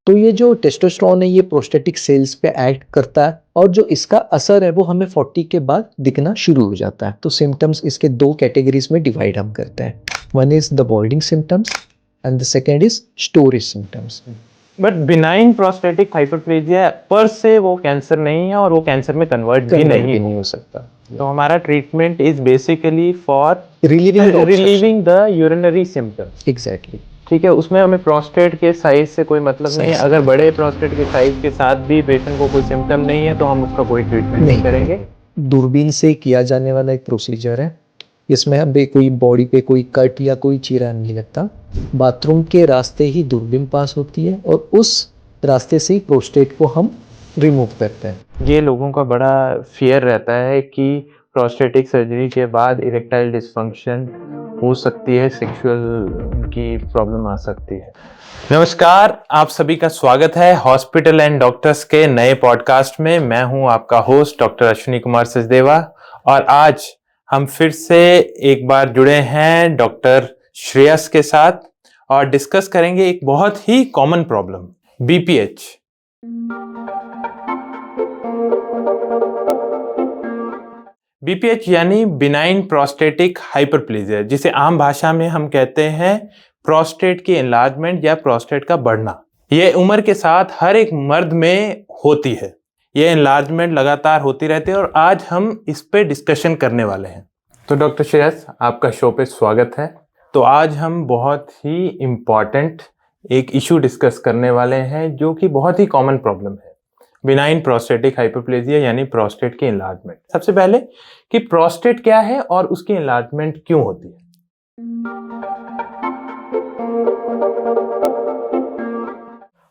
तो ये जो टेस्टोस्टेरोन है ये प्रोस्टेटिक सेल्स पे एक्ट करता है और जो इसका असर है वो हमें 40 के बाद दिखना शुरू हो जाता है। तो सिम्टम्स इसके दो कैटेगरीज में डिवाइड हम करते हैं। One is the बॉल्डिंग symptoms and the second is storage symptoms. But benign prostatic hyperplasia पर से वो कैंसर नहीं है और वो कैंसर में कन्वर्ट भी नहीं हो सकता। तो हमारा treatment is basically for relieving the urinary symptoms. Exactly. ठीक है, उसमें हमें प्रोस्टेट के साइज से कोई मतलब नहीं है। अगर बड़े प्रोस्टेट के साइज के साथ भी पेशेंट को कोई सिम्टम नहीं है तो हम उसका कोई ट्रीटमेंट नहीं करेंगे। दूरबीन से किया जाने वाला एक प्रोसीजर है। इसमें हमें कोई बॉडी पे कोई कट या कोई चीरा नहीं लगता। बाथरूम के रास्ते ही दूरबीन पास होती है और उस रास्ते से ही प्रोस्टेट को हम रिमूव करते हैं। ये लोगों का बड़ा फियर रहता है कि प्रोस्टेटिक सर्जरी के बाद इरेक्टाइल डिसफंक्शन हो सकती है, सेक्सुअल की प्रॉब्लम आ सकती है। नमस्कार, आप सभी का स्वागत है हॉस्पिटल एंड डॉक्टर्स के नए पॉडकास्ट में। मैं हूं आपका होस्ट डॉक्टर अश्विनी कुमार सचदेवा और आज हम फिर से एक बार जुड़े हैं डॉक्टर श्रेयस के साथ और डिस्कस करेंगे एक बहुत ही कॉमन प्रॉब्लम, बीपीएच। बीपीएच यानी बिनाइन प्रोस्टेटिक हाइपरप्लेजिया, जिसे आम भाषा में हम कहते हैं प्रोस्टेट की एनलार्जमेंट या प्रोस्टेट का बढ़ना। यह उम्र के साथ हर एक मर्द में होती है। यह एनलार्जमेंट लगातार होती रहती है और आज हम इस पे डिस्कशन करने वाले हैं। तो डॉक्टर श्रेयस, आपका शो पे स्वागत है। तो आज हम बहुत ही इम्पॉर्टेंट एक इशू डिस्कस करने वाले हैं जो कि बहुत ही कॉमन प्रॉब्लम है, बिनाइन प्रोस्टेटिक हाइपरप्लेजिया यानी प्रोस्टेट की एनलार्जमेंट। सबसे पहले कि प्रोस्टेट क्या है और उसकी एनलार्जमेंट क्यों होती है।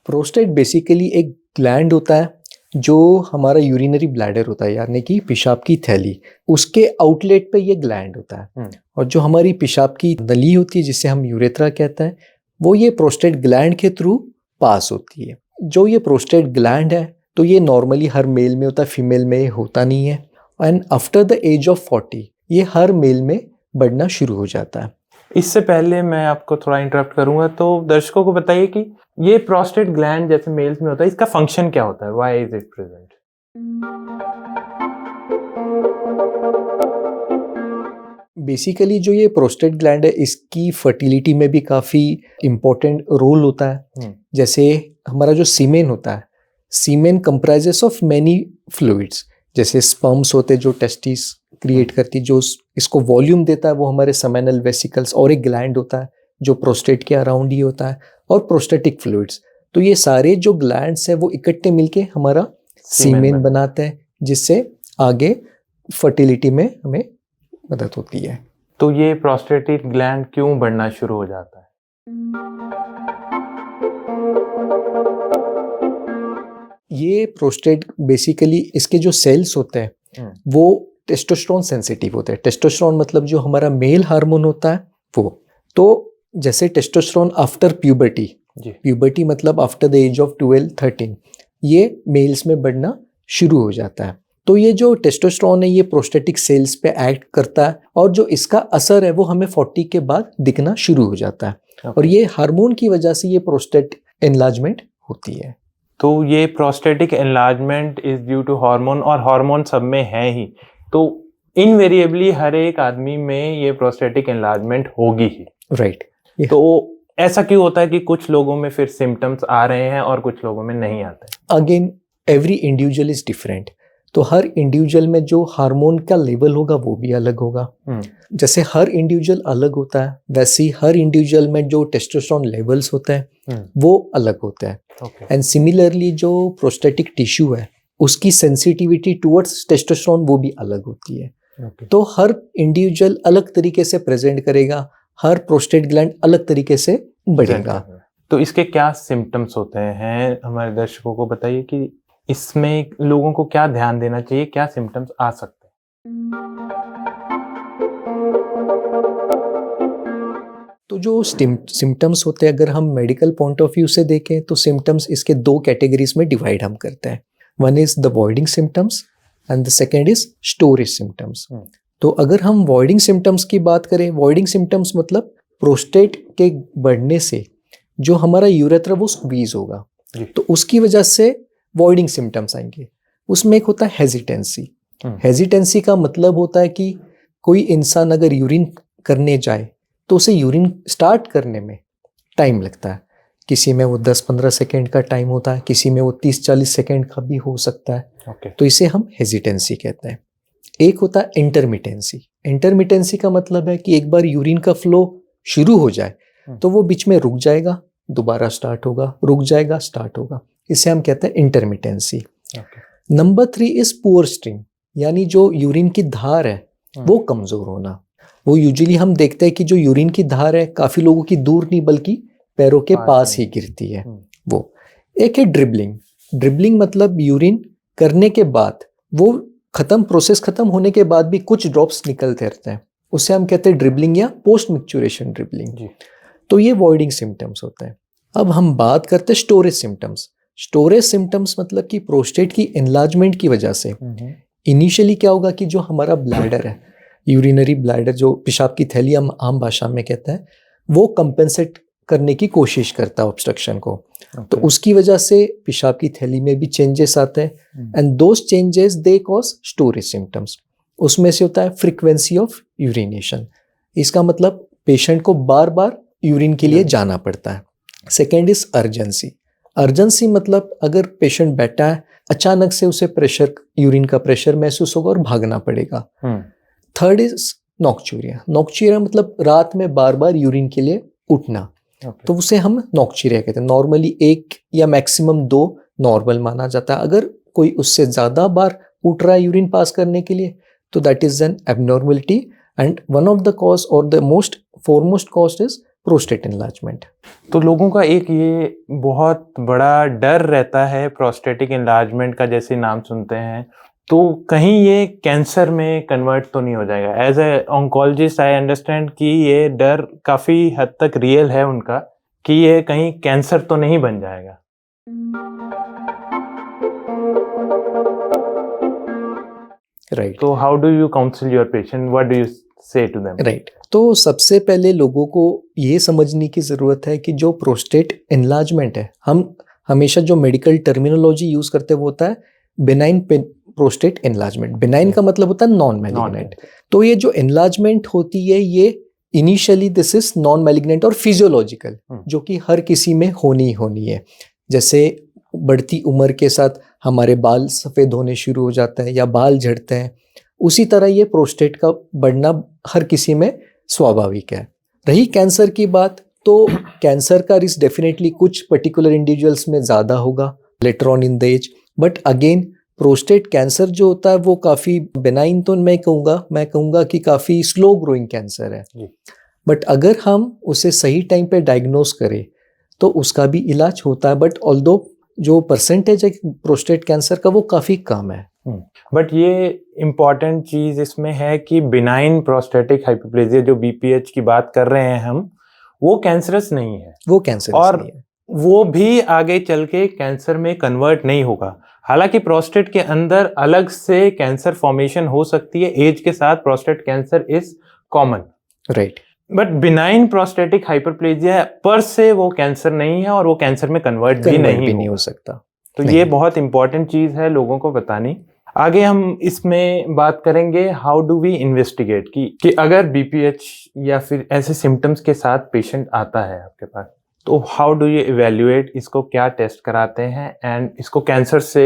प्रोस्टेट बेसिकली एक ग्लैंड होता है जो हमारा यूरिनरी ब्लैडर होता है, यानी कि पेशाब की थैली, उसके आउटलेट पे ये ग्लैंड होता है। और जो हमारी पेशाब की नली होती है जिसे हम यूरेथ्रा कहते हैं, वो ये प्रोस्टेट ग्लैंड के थ्रू पास होती है। जो ये प्रोस्टेट ग्लैंड है तो ये नॉर्मली हर मेल में होता है, फीमेल में होता नहीं है। And after the age of 40 ये हर मेल में बढ़ना शुरू हो जाता है। इससे पहले मैं आपको थोड़ा इंटरप्ट करूंगा, तो दर्शकों को बताइए कि ये प्रोस्टेट ग्लैंड जैसे मेल्स में होता है, इसका फंक्शन क्या होता है, why is it present. Basically जो ये प्रोस्टेट ग्लैंड है इसकी फर्टिलिटी में भी काफ़ी इम्पोर्टेंट रोल होता है। जैसे हमारा जो सीमेन होता है, सीमेन कंप्राइजेस ऑफ मैनी फ्लूइड्स, जैसे स्पर्म्स होते हैं जो टेस्टिस क्रिएट करती, जो इसको वॉल्यूम देता है वो हमारे सेमेनल वेसिकल्स, और एक ग्लैंड होता है जो प्रोस्टेट के अराउंड ही होता है, और प्रोस्टेटिक फ्लूइड्स। तो ये सारे जो ग्लैंड्स हैं वो इकट्ठे मिलके हमारा सीमेन बनाते हैं, जिससे आगे फर्टिलिटी में हमें मदद होती है। तो ये प्रोस्टेटिक ग्लैंड क्यों बढ़ना शुरू हो जाता है। ये प्रोस्टेट बेसिकली इसके जो सेल्स होते हैं वो टेस्टोस्टेरोन सेंसिटिव होते हैं। टेस्टोस्टेरोन मतलब जो हमारा मेल हार्मोन होता है वो। तो जैसे टेस्टोस्टेरोन आफ्टर प्यूबर्टी, प्यूबर्टी मतलब आफ्टर द एज ऑफ 12-13, ये मेल्स में बढ़ना शुरू हो जाता है। तो ये जो टेस्टोस्टेरोन है ये प्रोस्टेटिक सेल्स पे एक्ट करता है और जो इसका असर है वो हमें 40 के बाद दिखना शुरू हो जाता है। और ये हार्मोन की वजह से ये प्रोस्टेट एनलार्जमेंट होती है। तो ये prostatic enlargement is due to hormone, और हार्मोन सब में है ही, तो इनवेरिएबली हर एक आदमी में ये प्रोस्टेटिक एनलार्जमेंट होगी ही, राइट। तो ऐसा क्यों होता है कि कुछ लोगों में फिर सिम्टम्स आ रहे हैं और कुछ लोगों में नहीं आते। Again every individual is different, तो हर इंडिविजुअल में जो हार्मोन का लेवल होगा वो भी अलग होगा। जैसे हर इंडिविजुअल अलग होता है, वैसे ही हर इंडिविजुअल में जो टेस्टोस्टेरोन लेवल्स होते हैं वो अलग होता है। एंड सिमिलरली जो प्रोस्टेटिक टिश्यू है उसकी सेंसिटिविटी टुवर्ड्स टेस्टोस्टेरोन वो भी अलग होती है। तो हर इंडिविजुअल अलग तरीके से प्रेजेंट करेगा, हर प्रोस्टेट ग्लैंड अलग तरीके से बढ़ेगा। तो इसके क्या सिम्टम्स होते हैं, हमारे दर्शकों को बताइए कि इसमें लोगों को क्या ध्यान देना चाहिए, क्या सिम्टम्स आ सकते हैं। तो जो सिम्टम्स होते हैं अगर हम मेडिकल पॉइंट ऑफ व्यू से देखें तो सिम्टम्स इसके दो कैटेगरीज में डिवाइड हम करते हैं। One is the voiding symptoms and the second is storage symptoms. तो अगर हम वॉइडिंग सिम्टम्स की बात करें, वॉइडिंग सिम्टम्स मतलब प्रोस्टेट के बढ़ने से जो हमारा यूरेथ्रा वो स्क्वीज होगा, तो उसकी वजह से वॉइडिंग सिम्टम्स आएंगे। उसमें एक होता है हेजिटेंसी। हेजिटेंसी का मतलब होता है कि कोई इंसान अगर यूरिन करने जाए तो उसे यूरिन स्टार्ट करने में टाइम लगता है। किसी में वो 10-15 सेकेंड का टाइम होता है, किसी में वो 30-40 सेकेंड का भी हो सकता है। तो इसे हम हेजिटेंसी कहते हैं। एक होता है इंटरमिटेंसी। इंटरमिटेंसी का मतलब है कि एक बार यूरिन का फ्लो शुरू हो जाए तो वो बीच में रुक जाएगा, दोबारा स्टार्ट होगा, रुक जाएगा, स्टार्ट होगा। इसे हम कहते हैं इंटरमिटेंसी। नंबर 3 इज पुअर स्ट्रीम, यानी जो यूरिन की धार है वो कमजोर होना। वो यूजुअली हम देखते हैं कि जो यूरिन की धार है काफी लोगों की दूर नहीं बल्कि पैरों के पास ही गिरती है वो। एक है ड्रिबलिंग। ड्रिबलिंग मतलब यूरिन करने के बाद वो प्रोसेस खत्म होने के बाद भी कुछ ड्रॉप्स निकलते रहते हैं, उसे हम कहते हैं ड्रिबलिंग या पोस्ट मिक्चुरेशन ड्रिबलिंग। तो ये वॉइडिंग सिम्टम्स होते हैं। अब हम बात करते हैं स्टोरेज सिम्टम्स। स्टोरेज सिम्टम्स मतलब कि प्रोस्टेट की एनलार्जमेंट की वजह से इनिशियली क्या होगा कि जो हमारा ब्लैडर है, यूरिनरी ब्लैडर, जो पेशाब की थैली हम आम भाषा में कहते हैं, वो कंपेंसेट करने की कोशिश करता है ऑब्स्ट्रक्शन को। तो उसकी वजह से पेशाब की थैली में भी चेंजेस आते हैं and those changes they cause storage symptoms. उसमें से होता है फ्रीक्वेंसी ऑफ यूरिनेशन। इसका मतलब पेशेंट को बार बार यूरिन के लिए जाना पड़ता है। Second is urgency. अर्जेंसी मतलब अगर पेशेंट बैठा है, अचानक से उसे प्रेशर, यूरिन का प्रेशर महसूस होगा और भागना पड़ेगा। Third is nocturia. नॉक्चूरिया मतलब रात में बार बार यूरिन के लिए उठना। तो उसे हम नॉक्चूरिया कहते हैं। नॉर्मली 1 या मैक्सिमम 2 नॉर्मल माना जाता है। अगर कोई उससे ज्यादा बार उठ रहा है यूरिन पास करने के लिए तो that is an abnormality and one of the cause or the most foremost cause is prostate enlargement. तो लोगों का एक ये बहुत बड़ा डर रहता है प्रोस्टेटिक एनलार्जमेंट का, जैसे नाम सुनते हैं तो कहीं ये कैंसर में कन्वर्ट तो नहीं हो जाएगा। As a oncologist I understand कि ये डर काफी हद तक रियल है उनका, कि ये कहीं कैंसर तो नहीं बन जाएगा। राइट। तो how do you council your patient, what do you से टू देम? राइट। तो सबसे पहले लोगों को ये समझने की जरूरत है कि जो प्रोस्टेट एनलार्जमेंट है, हम हमेशा जो मेडिकल टर्मिनोलॉजी यूज करते हैं वो होता है बेनाइन प्रोस्टेट एनलार्जमेंट। बेनाइन का मतलब होता है नॉन मैलिग्नेंट। तो ये जो एनलार्जमेंट होती है ये initially this is non malignant और फिजियोलॉजिकल, जो कि हर किसी में होनी है। जैसे बढ़ती उम्र के साथ हमारे बाल सफेद होने शुरू हो जाते हैं या बाल झड़ते हैं, उसी तरह ये प्रोस्टेट का बढ़ना हर किसी में स्वाभाविक है। रही कैंसर की बात, तो कैंसर का रिस्क डेफिनेटली कुछ पर्टिकुलर इंडिविजुअल्स में ज्यादा होगा later on in the age, but again prostate cancer जो होता है वो काफी बेनाइन तो मैं कहूँगा कि काफी स्लो ग्रोइंग कैंसर है। बट अगर हम उसे सही टाइम पे डायग्नोस करें तो उसका भी इलाज होता है। बट ऑल्दो जो परसेंटेज है प्रोस्टेट कैंसर का वो काफी कम है। बट ये इम्पॉर्टेंट चीज इसमें है कि बिनाइन प्रोस्टेटिक हाइपरप्लेजिया जो बीपीएच की बात कर रहे हैं हम, वो कैंसरस नहीं है, वो कैंसरस और नहीं है। वो भी आगे चल के कैंसर में कन्वर्ट नहीं होगा। हालांकि प्रोस्टेट के अंदर अलग से कैंसर फॉर्मेशन हो सकती है, एज के साथ prostate cancer is common, right. But benign prostatic hyperplasia पर से वो कैंसर नहीं है और वो कैंसर में कन्वर्ट भी नहीं हो सकता। तो ये बहुत इंपॉर्टेंट चीज है लोगों को बतानी। आगे हम इसमें बात करेंगे हाउ डू वी इन्वेस्टिगेट कि अगर बीपीएच या फिर ऐसे सिम्टम्स के साथ पेशेंट आता है आपके पास, तो हाउ डू यू इवेल्युएट, इसको क्या टेस्ट कराते हैं एंड इसको कैंसर से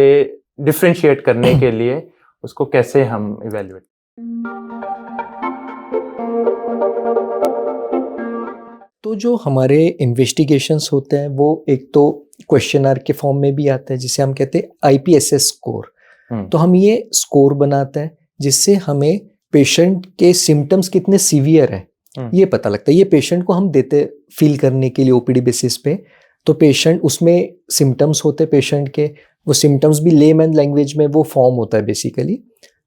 डिफरेंशिएट करने के लिए उसको कैसे हम इवेल्युएट? तो जो हमारे इन्वेस्टिगेशंस होते हैं वो एक तो क्वेश्चनर के फॉर्म में भी आता है जिसे हम कहते हैं आईपीएसएस स्कोर। तो हम ये स्कोर बनाते हैं जिससे हमें पेशेंट के सिम्टम्स कितने सीवियर है ये पता लगता है। ये पेशेंट को हम देते फील करने के लिए ओपीडी बेसिस पे। तो पेशेंट उसमें सिम्टम्स होते हैं पेशेंट के, वो सिम्टम्स भी लेमैन लैंग्वेज में वो फॉर्म होता है बेसिकली।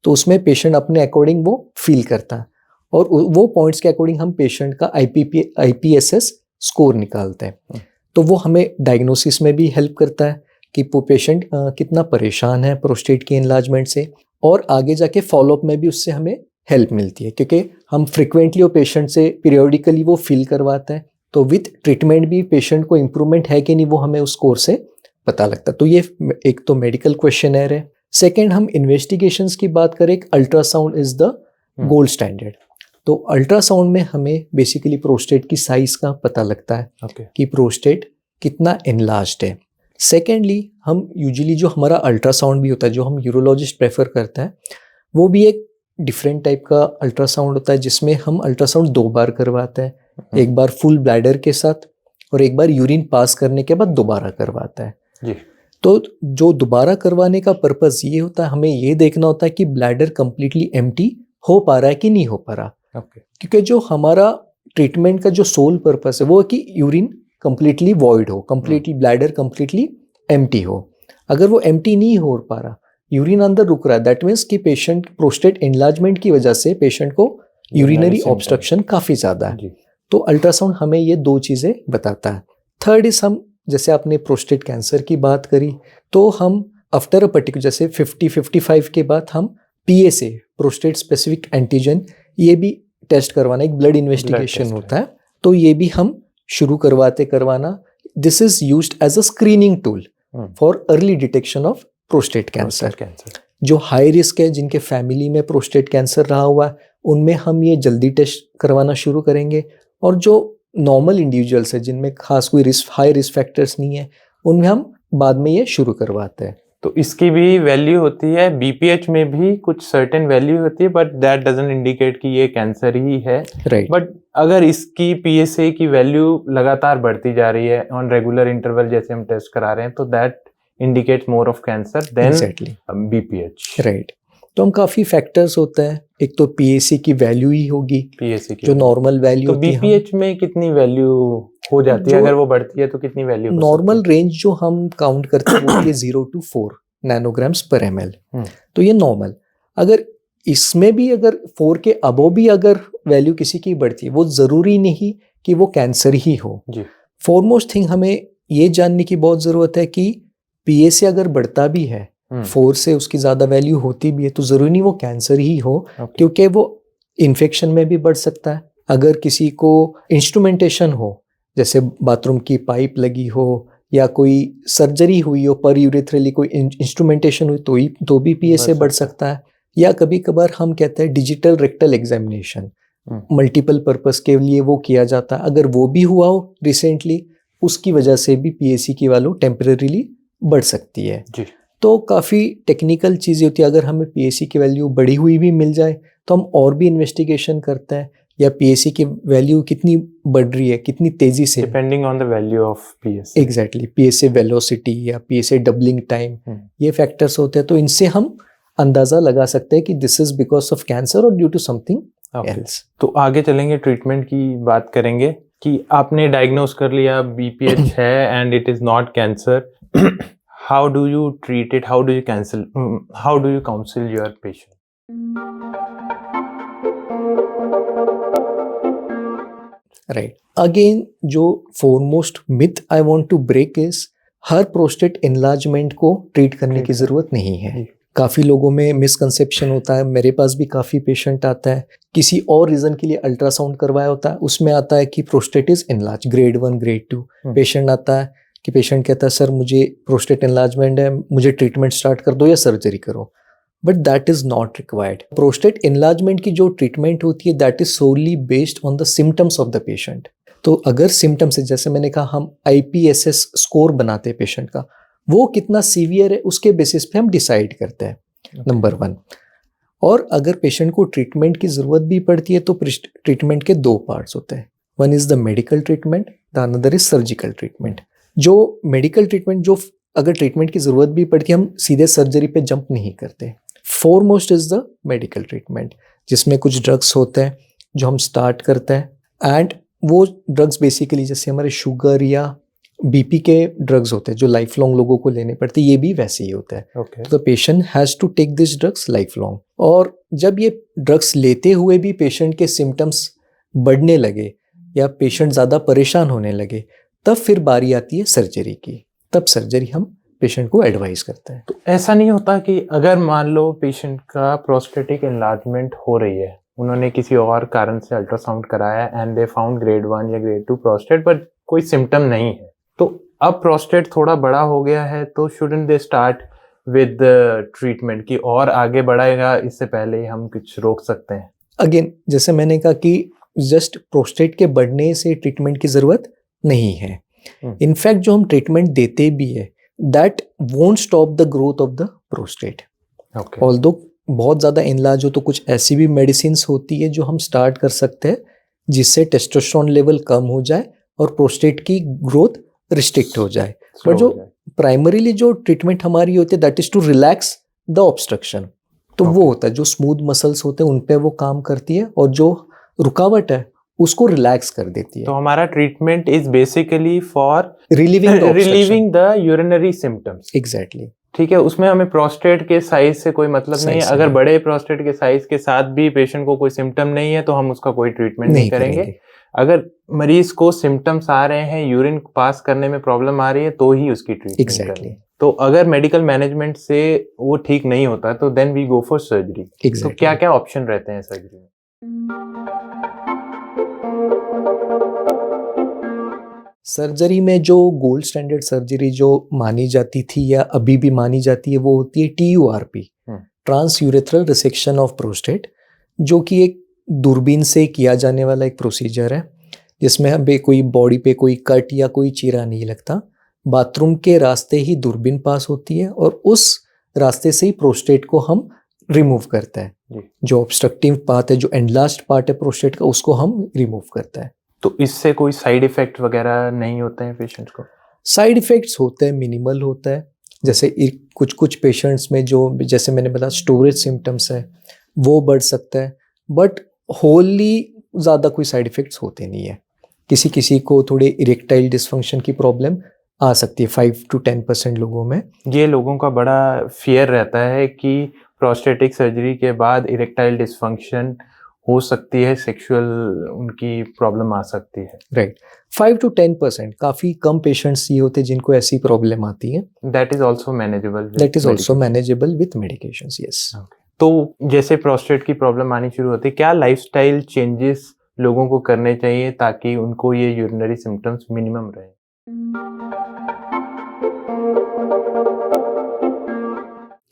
तो उसमें पेशेंट अपने अकॉर्डिंग वो फील करता है और वो पॉइंट्स के अकॉर्डिंग हम पेशेंट का आईपीएसएस स्कोर निकालते हैं। तो वो हमें डायग्नोसिस में भी हेल्प करता है कि वो पेशेंट कितना परेशान है प्रोस्टेट की एनलार्जमेंट से, और आगे जाके फॉलोअप में भी उससे हमें हेल्प मिलती है क्योंकि हम फ्रिक्वेंटली वो पेशेंट से पीरियोडिकली वो फील करवाते हैं। तो विथ ट्रीटमेंट भी पेशेंट को इम्प्रूवमेंट है कि नहीं वो हमें उस स्कोर से पता लगता है। तो ये एक तो मेडिकल क्वेश्चनर है। सेकंड, हम इन्वेस्टिगेशंस की बात करें, ultrasound is the gold standard. तो अल्ट्रासाउंड में हमें बेसिकली प्रोस्टेट की साइज का पता लगता है कि प्रोस्टेट कितना एनलार्ज्ड है। सेकेंडली, हम यूजुअली जो हमारा अल्ट्रासाउंड भी होता है, जो हम यूरोलॉजिस्ट प्रेफर करते हैं, वो भी एक डिफरेंट टाइप का अल्ट्रासाउंड होता है, जिसमें हम अल्ट्रासाउंड 2 बार करवाते हैं। एक बार फुल ब्लैडर के साथ और एक बार यूरिन पास करने के बाद दोबारा करवाता है जी। तो जो दोबारा करवाने का पर्पस ये होता है, हमें ये देखना होता है कि ब्लैडर कंप्लीटली एम्प्टी हो पा रहा है कि नहीं हो पा रहा। क्योंकि जो हमारा ट्रीटमेंट का जो सोल पर्पस है वो है कि यूरिन कंप्लीटली वॉइड हो, कंप्लीटली ब्लैडर कंप्लीटली एम्प्टी हो। अगर वो एम्प्टी नहीं हो पा रहा, यूरिन अंदर रुक रहा है, दैट मीन्स कि पेशेंट प्रोस्टेट एनलार्जमेंट की वजह से पेशेंट को यूरिनरी ऑब्स्ट्रक्शन काफी ज्यादा है। तो अल्ट्रासाउंड हमें ये 2 चीजें बताता है। थर्ड इज, हम जैसे आपने प्रोस्टेट कैंसर की बात करी, तो हम आफ्टर अ पर्टिकुलर जैसे 50-55 के बाद हम PSA, प्रोस्टेट स्पेसिफिक एंटीजन, ये भी टेस्ट करवाना, एक ब्लड इन्वेस्टिगेशन होता है। तो ये भी हम शुरू करवाना। This is used as a screening tool for early detection of prostate cancer. जो हाई रिस्क है, जिनके फैमिली में प्रोस्टेट कैंसर रहा हुआ है, उनमें हम ये जल्दी टेस्ट करवाना शुरू करेंगे। और जो नॉर्मल इंडिविजुअल्स है, जिनमें खास कोई हाई रिस्क फैक्टर्स नहीं है, उनमें हम बाद में ये शुरू करवाते हैं। तो इसकी भी वैल्यू होती है, BPH में भी कुछ सर्टेन वैल्यू होती है, बट दैट डजंट इंडिकेट कि ये कैंसर ही है। राइट। बट अगर इसकी PSA की वैल्यू लगातार बढ़ती जा रही है ऑन रेगुलर इंटरवल, जैसे हम टेस्ट करा रहे हैं, तो that indicates more of cancer then BPH। Right. तो हम काफी फैक्टर्स होते हैं, एक तो PSA की वैल्यू ही होगी, PSA की जो नॉर्मल वैल्यू तो BPH में कितनी वैल्यू हो जाती है? अगर वो बढ़ती है तो कितनी वैल्यू? नॉर्मल रेंज जो हम काउंट करते हैं वो होती है 0 to 4 नैनोग्राम्स पर ml। तो ये नॉर्मल। अगर इसमें भी अगर 4 के अबव भी अगर वैल्यू किसी की बढ़ती है, वो जरूरी नहीं कि वो कैंसर ही हो। फॉरमोस्ट थिंग हमें ये जानने की बहुत जरूरत है कि PSA अगर बढ़ता भी है, 4 से उसकी ज्यादा वैल्यू होती भी है, तो जरूरी नहीं वो कैंसर ही हो, क्योंकि वो इन्फेक्शन में भी बढ़ सकता है। अगर किसी को इंस्ट्रूमेंटेशन हो, जैसे बाथरूम की पाइप लगी हो या कोई सर्जरी हुई हो, पर यूरेथ्रली कोई इंस्ट्रूमेंटेशन हुई, तो भी PSA बढ़ सकता है। या कभी कभार हम कहते हैं digital rectal examination, multiple purpose के लिए वो किया जाता है। अगर वो भी हुआ हो रिसेंटली, उसकी वजह से भी PSA की वैल्यू टेम्परेरीली बढ़ सकती है जी। तो काफ़ी टेक्निकल चीज़ें होती है। अगर हमें PSA की वैल्यू बढ़ी हुई भी मिल जाए तो हम और भी इन्वेस्टिगेशन करते हैं, या PSA की वैल्यू कितनी बढ़ रही है, कितनी तेजी से, depending on the value of PSA। Exactly, PSA velocity या PSA डबलिंग टाइम, ये फैक्टर्स होते हैं। तो इनसे हम अंदाजा लगा सकते हैं कि this is because of cancer और ड्यू टू समथिंग एल्स। तो आगे चलेंगे, ट्रीटमेंट की बात करेंगे कि आपने डायग्नोज कर लिया BPH है and it is not cancer. How do you treat it? How do you counsel your patient? Right. Again, जो foremost myth I want to break is her prostate enlargement को ट्रीट करने की जरूरत नहीं है। काफी लोगों में मिसकंसेप्शन होता है। मेरे पास भी काफी पेशेंट आता है, किसी और रीजन के लिए अल्ट्रासाउंड करवाया होता है, उसमें आता है कि prostate is enlarge, grade 1 grade 2। Patient आता है कि पेशेंट कहता है सर मुझे प्रोस्टेट एनलार्जमेंट है, मुझे ट्रीटमेंट स्टार्ट कर दो या सर्जरी करो। But that is not required. Prostate enlargement की जो ट्रीटमेंट होती है that is solely based on the symptoms of the patient. तो अगर सिम्टम्स है, जैसे मैंने कहा हम IPSS स्कोर बनाते हैं पेशेंट का, वो कितना सीवियर है उसके बेसिस पे हम डिसाइड करते हैं, नंबर 1। और अगर पेशेंट को ट्रीटमेंट की जरूरत भी पड़ती है तो ट्रीटमेंट के 2 पार्ट्स होते हैं। One is the medical treatment, the another is surgical treatment. जो मेडिकल ट्रीटमेंट, जो अगर ट्रीटमेंट की जरूरत भी पड़ती है, हम सीधे सर्जरी पे जंप नहीं करते। Foremost is the medical treatment, जिसमें कुछ ड्रग्स होते हैं जो हम स्टार्ट करते हैं। एंड वो ड्रग्स बेसिकली जैसे हमारे शुगर या BP के ड्रग्स होते हैं जो लाइफ लॉन्ग लोगों को लेने पड़ते हैं, ये भी वैसे ही होता है। तो the patient has to take this drugs life long. और जब ये ड्रग्स लेते हुए भी पेशेंट के सिम्टम्स बढ़ने लगे या पेशेंट ज़्यादा परेशान होने लगे, तब फिर बारी आती है सर्जरी की। तब सर्जरी हम पेशेंट को एडवाइस करते हैं। तो ऐसा नहीं होता कि अगर मान लो पेशेंट का प्रोस्टेटिक एनलार्जमेंट हो रही है, उन्होंने किसी और कारण से अल्ट्रासाउंड कराया एंड दे फाउंड ग्रेड 1 या ग्रेड 2 प्रोस्टेट, बट कोई सिम्टम नहीं है, तो अब प्रोस्टेट थोड़ा बड़ा हो गया है तो shouldn't they start with treatment की और आगे बढ़ाएगा, इससे पहले हम कुछ रोक सकते हैं? अगेन जैसे मैंने कहा कि जस्ट प्रोस्टेट के बढ़ने से ट्रीटमेंट की ज़रूरत नहीं है। इनफैक्ट जो हम ट्रीटमेंट देते भी है that won't stop the growth of the prostate. Although बहुत ज़्यादा इनलाज हो तो कुछ ऐसी भी मेडिसिन होती है जो हम स्टार्ट कर सकते हैं जिससे टेस्टोस्टेरोन लेवल कम हो जाए और प्रोस्टेट की ग्रोथ रिस्ट्रिक्ट हो जाए। पर जो प्राइमरीली जो ट्रीटमेंट हमारी होती है that is to relax the obstruction. तो वो होता है जो स्मूथ मसल्स होते हैं उन पे वो काम करती है और जो रुकावट है उसको रिलैक्स कर देती है। तो हमारा treatment is basically for relieving the urinary symptoms. Exactly. ठीक है, उसमें हमें प्रोस्टेट के साइज से कोई मतलब नहीं है। अगर बड़े प्रोस्टेट के साइज के साथ भी पेशेंट को कोई सिम्टम नहीं है तो हम उसका कोई ट्रीटमेंट नहीं करेंगे। अगर मरीज को सिम्टम्स आ रहे हैं, यूरिन पास करने में प्रॉब्लम आ रही है तो ही उसकी ट्रीटमेंट करेंगे। तो अगर मेडिकल मैनेजमेंट से वो ठीक नहीं होता तो then we go for surgery. तो क्या क्या ऑप्शन रहते हैं सर्जरी में? सर्जरी में जो गोल्ड स्टैंडर्ड सर्जरी जो मानी जाती थी या अभी भी मानी जाती है वो होती है TURP, transurethral resection of prostate, जो कि एक दूरबीन से किया जाने वाला एक प्रोसीजर है जिसमें हमें कोई बॉडी पे कोई कट या कोई चीरा नहीं लगता। बाथरूम के रास्ते ही दूरबीन पास होती है और उस रास्ते से ही प्रोस्टेट को हम रिमूव करते हैं। जो ऑब्स्ट्रक्टिव पार्ट है, जो एंडलास्ट पार्ट है प्रोस्टेट का, उसको हम रिमूव करते हैं। तो इससे कोई साइड इफेक्ट वगैरह नहीं होते हैं पेशेंट्स को? साइड इफेक्ट्स होते हैं, मिनिमल होता है। जैसे कुछ पेशेंट्स में जो जैसे मैंने बताया स्टोरेज सिम्टम्स है वो बढ़ सकता है, बट होली ज़्यादा कोई साइड इफेक्ट्स होते नहीं है। किसी किसी को थोड़े इरेक्टाइल डिसफंक्शन की प्रॉब्लम आ सकती है 5 to 10% लोगों में। ये लोगों का बड़ा फियर रहता है कि प्रोस्टेटिक सर्जरी के बाद इरेक्टाइल डिसफंक्शन हो सकती है, सेक्सुअल उनकी प्रॉब्लम आ सकती है। राइट, 5 to 10%, काफ़ी कम पेशेंट्स ये होते हैं जिनको ऐसी प्रॉब्लम आती है। That is also manageable. That is also manageable with medications, yes. तो जैसे प्रोस्टेट की प्रॉब्लम आनी शुरू होती है, क्या लाइफस्टाइल चेंजेस लोगों को करने चाहिए ताकि उनको ये यूरिनरी सिम्टम्स मिनिमम रहे?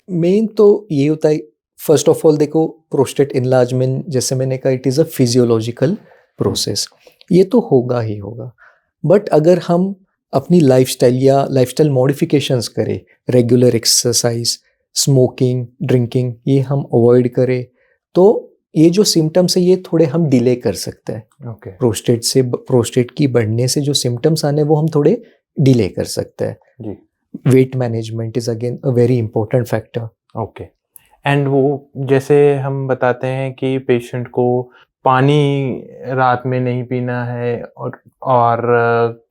मेन तो ये होता है, फर्स्ट ऑफ ऑल देखो प्रोस्टेट इनलार्जमेंट जैसे मैंने कहा it is a physiological process, ये तो होगा ही होगा। बट अगर हम अपनी लाइफस्टाइल या लाइफस्टाइल मॉडिफिकेशंस करें, रेगुलर एक्सरसाइज, स्मोकिंग, ड्रिंकिंग, ये हम अवॉइड करें तो ये जो सिम्टम्स है ये थोड़े हम डिले कर सकते हैं। प्रोस्टेट की बढ़ने से जो सिम्टम्स आने वो हम थोड़े डिले कर सकते हैं। Weight management is again a very important factor. Okay, and वो जैसे हम बताते हैं कि पेशेंट को पानी रात में नहीं पीना है और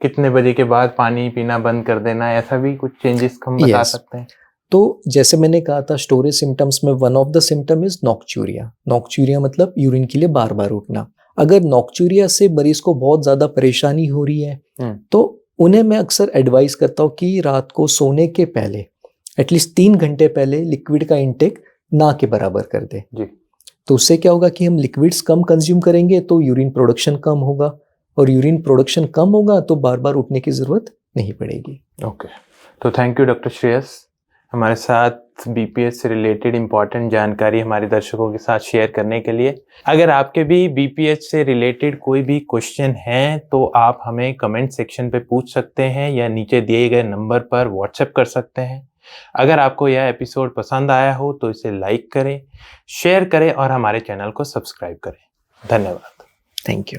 कितने बजे के बाद पानी पीना बंद कर देना है, ऐसा भी कुछ चेंजेस हम बता सकते हैं? तो जैसे मैंने कहा था स्टोरेज सिम्टम्स में one of the symptom is nocturia. Nocturia मतलब यूरिन के लिए बार बार उठना। अगर नॉक्चूरिया से मरीज को बहुत ज़्यादा परेशानी हो रही है तो उन्हें मैं अक्सर एडवाइस करता हूँ कि रात को सोने के पहले एटलीस्ट 3 घंटे पहले लिक्विड का इंटेक ना के बराबर कर दे। तो उससे क्या होगा कि हम लिक्विड्स कम कंज्यूम करेंगे तो यूरिन प्रोडक्शन कम होगा, और यूरिन प्रोडक्शन कम होगा तो बार बार उठने की ज़रूरत नहीं पड़ेगी। ओके, तो थैंक यू डॉक्टर श्रेयस, हमारे साथ बीपीएच से रिलेटेड इंपॉर्टेंट जानकारी हमारे दर्शकों के साथ शेयर करने के लिए। अगर आपके भी बीपीएच से रिलेटेड कोई भी क्वेश्चन हैं तो आप हमें कमेंट सेक्शन पे पूछ सकते हैं या नीचे दिए गए नंबर पर व्हाट्सएप कर सकते हैं। अगर आपको यह एपिसोड पसंद आया हो तो इसे लाइक करें, शेयर करें और हमारे चैनल को सब्सक्राइब करें। धन्यवाद। Thank you.